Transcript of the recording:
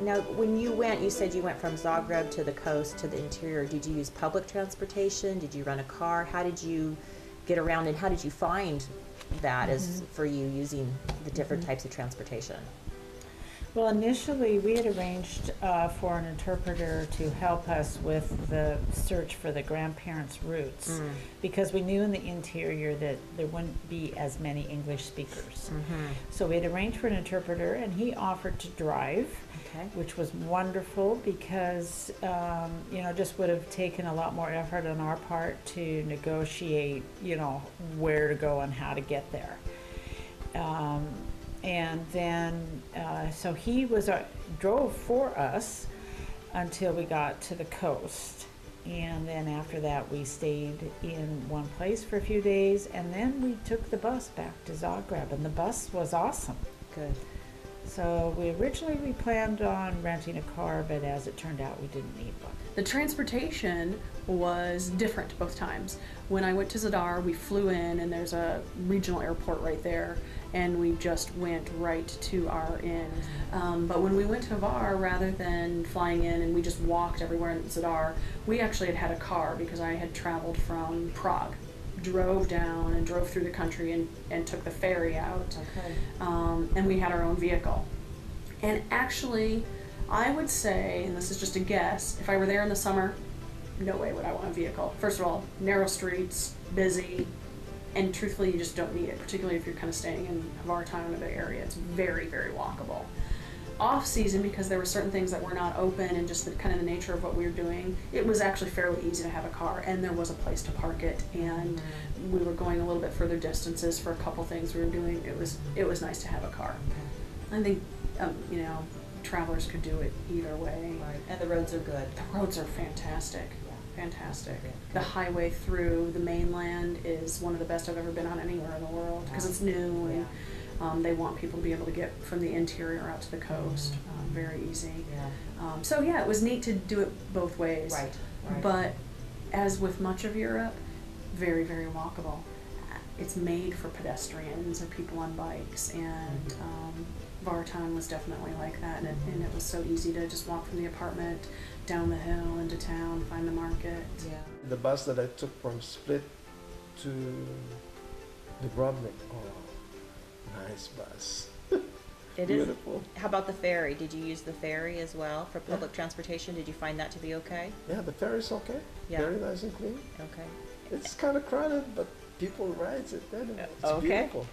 Now, when you went, you said you went from Zagreb to the coast to the interior. Did you use public transportation? Did you rent a car? How did you get around, and how did you find that as for you using the different types of transportation? Well, initially we had arranged for an interpreter to help us with the search for the grandparents' roots, because we knew in the interior that there wouldn't be as many English speakers. So we had arranged for an interpreter, and he offered to drive, which was wonderful because just would have taken a lot more effort on our part to negotiate, where to go and how to get there. And then, so he drove for us until we got to the coast. And then after that, we stayed in one place for a few days. And then we took the bus back to Zagreb. And the bus was awesome. Good. So we originally planned on renting a car, but as it turned out, we didn't need one. The transportation was different both times. When I went to Zadar, we flew in, and there's a regional airport right there, and we just went right to our inn. But when we went to Hvar, rather than flying in and we just walked everywhere in Zadar, we actually had a car because I had traveled from Prague. Drove down and drove through the country and took the ferry out. And we had our own vehicle. And actually, I would say, and this is just a guess, if I were there in the summer, no way would I want a vehicle. First of all, narrow streets, busy, and truthfully, you just don't need it, particularly if you're kind of staying in Hvar town or the area. It's very, very walkable. Off season, because there were certain things that were not open and just the kind of the nature of what we were doing, it was actually fairly easy to have a car, and there was a place to park it, and we were going a little bit further distances for a couple things we were doing. It was nice to have a car. I think travelers could do it either way. Right. And the roads are good. The roads are fantastic. Fantastic. The highway through the mainland is one of the best I've ever been on anywhere in the world because it's new, and they want people to be able to get from the interior out to the coast very easy. So yeah, it was neat to do it both ways. Right. But as with much of Europe, very, very walkable. It's made for pedestrians or people on bikes, and Vartan was definitely like that, and it was so easy to just walk from the apartment down the hill into town, find the market. The bus that I took from Split to Dubrovnik, nice bus. It Beautiful. is. How about the ferry? Did you use the ferry as well for public transportation? Did you find that to be okay? Yeah, the ferry's okay. Yeah. Very nice and clean. Okay. It's kind of crowded, but people rides it anyway. It's Okay. beautiful.